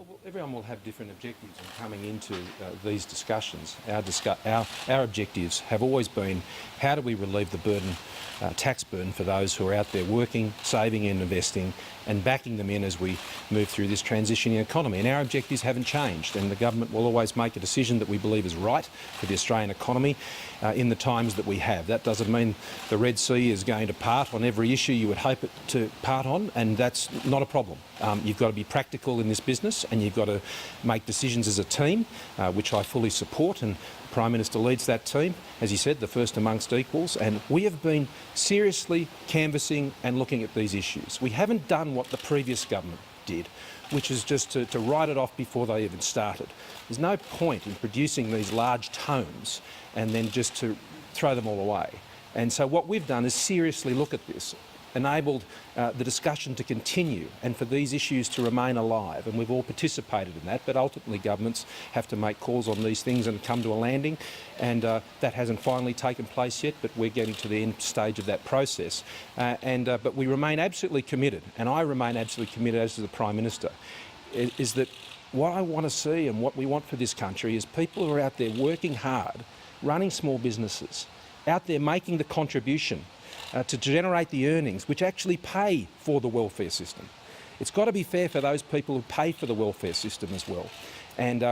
Well, everyone will have different objectives in coming into these discussions. Our objectives have always been, how do we relieve the burden, tax burden for those who are out there working, saving and investing, and backing them in as we move through this transitioning economy. And our objectives haven't changed, and the government will always make a decision that we believe is right for the Australian economy in the times that we have. That doesn't mean the Red Sea is going to part on every issue you would hope it to part on, and that's not a problem. You've got to be practical in this business, and you've got to make decisions as a team, which I fully support, and the Prime Minister leads that team, as he said, the first amongst equals, and we have been seriously canvassing and looking at these issues. We haven't done what the previous government did, which is just to write it off before they even started. There's no point in producing these large tomes and then just to throw them all away. And so what we've done is seriously look at this, enabled the discussion to continue and for these issues to remain alive, and we've all participated in that, but ultimately governments have to make calls on these things and come to a landing, and that hasn't finally taken place yet, but we're getting to the end stage of that process. But we remain absolutely committed, and I remain absolutely committed as the Prime Minister, is that what I want to see and what we want for this country is people who are out there working hard, running small businesses, out there making the contribution to generate the earnings which actually pay for the welfare system. It's got to be fair for those people who pay for the welfare system as well, and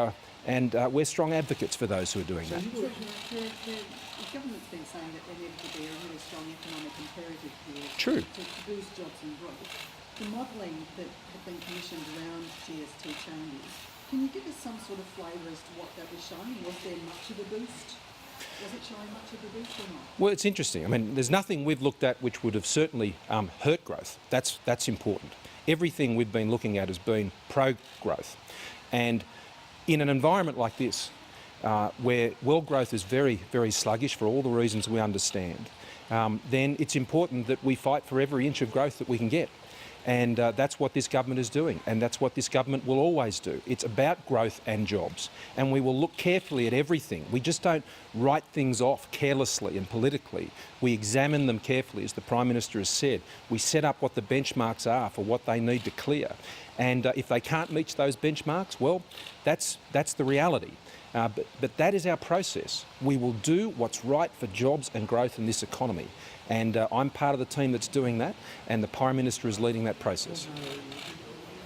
we're strong advocates for those who are doing that. The government's been saying that there needs to be a really strong economic imperative here. True. To boost jobs and growth. The modelling that had been commissioned around GST changes, can you give us some sort of flavour as to what that was showing? Was there much of a boost? Was it showing much of a boost or not? Well, it's interesting. I mean, there's nothing we've looked at which would have certainly hurt growth. That's important. Everything we've been looking at has been pro-growth. And in an environment like this, where world growth is very, very sluggish for all the reasons we understand, then it's important that we fight for every inch of growth that we can get. And that's what this government is doing, and that's what this government will always do. It's about growth and jobs, and we will look carefully at everything. We just don't write things off carelessly and politically. We examine them carefully, as the Prime Minister has said. We set up what the benchmarks are for what they need to clear, and if they can't meet those benchmarks, well, that's the reality. But that is our process. We will do what's right for jobs and growth in this economy. And I'm part of the team that's doing that, and the Prime Minister is leading that process.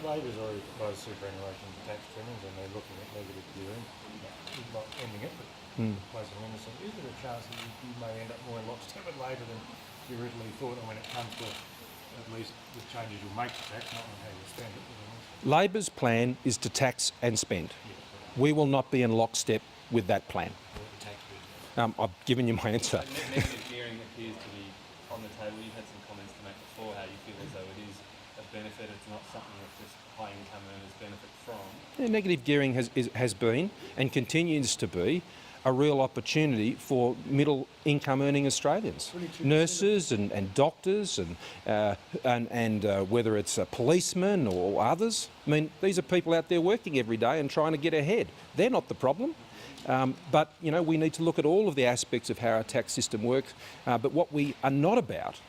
Labor's already proposed superannuation tax trimmings, and they're looking at negative gearing, not ending it, but replacing innocent. Is there a chance that you may end up more in lockstep with Labor than you originally thought, when it comes to at least the changes you'll make to tax, not on how you spend it? Labor's plan is to tax and spend. We will not be in lockstep with that plan. I've given you my answer. Negative gearing appears to be on the table. You've had some comments to make before how you feel as though it is a benefit. It's not something that just high income earners benefit from. Yeah, negative gearing has been and continues to be a real opportunity for middle income earning Australians, nurses and doctors and whether it's policemen or others. I mean, these are people out there working every day and trying to get ahead. They're not the problem. But, you know, we need to look at all of the aspects of how our tax system works. But what we are not about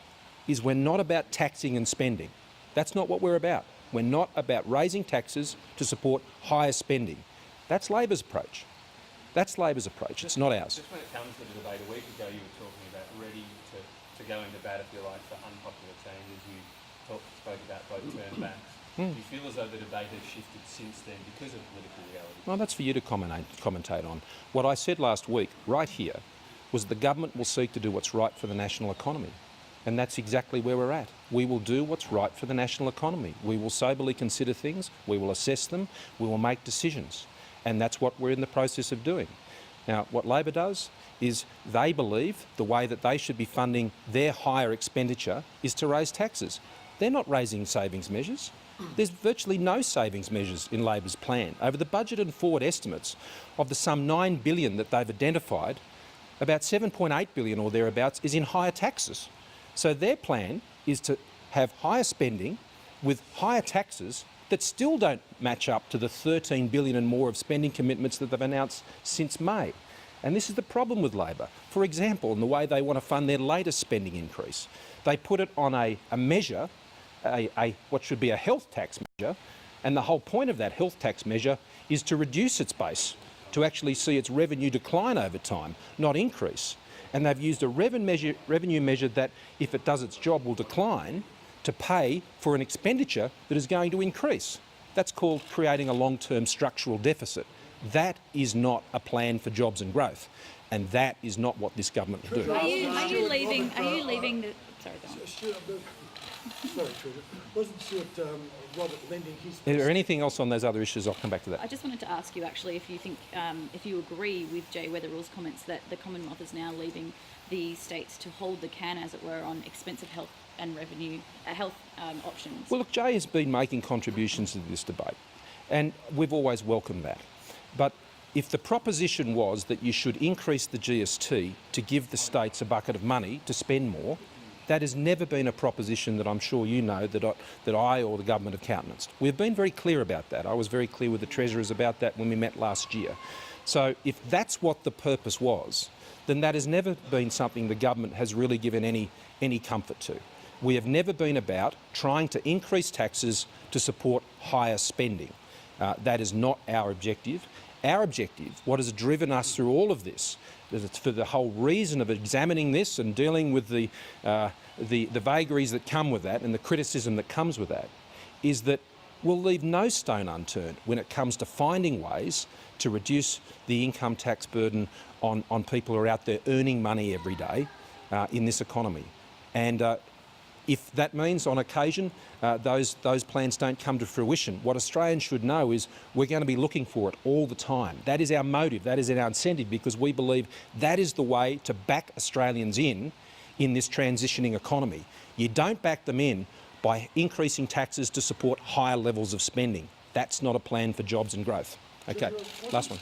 is we're not about taxing and spending. That's not what we're about. We're not about raising taxes to support higher spending. That's Labor's approach. That's Labor's approach. It's not ours. Just when it comes to the debate a week ago, you were talking about ready to go into bat, if you like, for unpopular changes. You spoke about both turnbacks. Do you feel as though the debate has shifted since then because of political reality? Well, that's for you to commentate on. What I said last week, right here, was the government will seek to do what's right for the national economy. And that's exactly where we're at. We will do what's right for the national economy. We will soberly consider things, we will assess them, we will make decisions. And that's what we're in the process of doing. Now, what Labor does is they believe the way that they should be funding their higher expenditure is to raise taxes. They're not raising savings measures. There's virtually no savings measures in Labor's plan. Over the budget and forward estimates of the some $9 billion that they've identified, about $7.8 billion or thereabouts is in higher taxes. So their plan is to have higher spending with higher taxes that still don't match up to the $13 billion and more of spending commitments that they've announced since May. And this is the problem with Labor. For example, in the way they want to fund their latest spending increase, they put it on a measure, what should be a health tax measure, And the whole point of that health tax measure is to reduce its base, to actually see its revenue decline over time, not increase. And they've used a revenue measure that, if it does its job, will decline to pay for an expenditure that is going to increase. That's called creating a long-term structural deficit. That is not a plan for jobs and growth, and that is not what this government will do. Are you leaving the... Sorry, go on. Stuart, sorry, Treasurer. Wasn't Stuart Robert lending his... Is there anything else on those other issues? I'll come back to that. I just wanted to ask you actually if you think, if you agree with Jay Weatherall's comments that the Commonwealth is now leaving the states to hold the can, as it were, on expensive health and revenue, health options. Well, look, Jay has been making contributions to this debate, and we've always welcomed that. But if the proposition was that you should increase the GST to give the states a bucket of money to spend more, that has never been a proposition that I'm sure you know that I or the government have countenanced. We've been very clear about that. I was very clear with the Treasurers about that when we met last year. So if that's what the purpose was, then that has never been something the government has really given any comfort to. We have never been about trying to increase taxes to support higher spending. That is not our objective. Our objective, what has driven us through all of this, for the whole reason of examining this and dealing with the vagaries that come with that and the criticism that comes with that, is that we'll leave no stone unturned when it comes to finding ways to reduce the income tax burden on people who are out there earning money every day in this economy. And if that means on occasion those plans don't come to fruition, what Australians should know is we're going to be looking for it all the time. That is our motive, that is our incentive, because we believe that is the way to back Australians in this transitioning economy. You don't back them in by increasing taxes to support higher levels of spending. That's not a plan for jobs and growth. Okay, last one.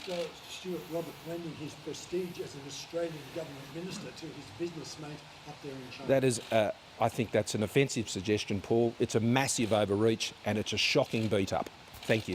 Stuart Robert lending his prestige as an Australian government minister to his business mate up there in China? That is, I think that's an offensive suggestion, Paul. It's a massive overreach and it's a shocking beat up. Thank you.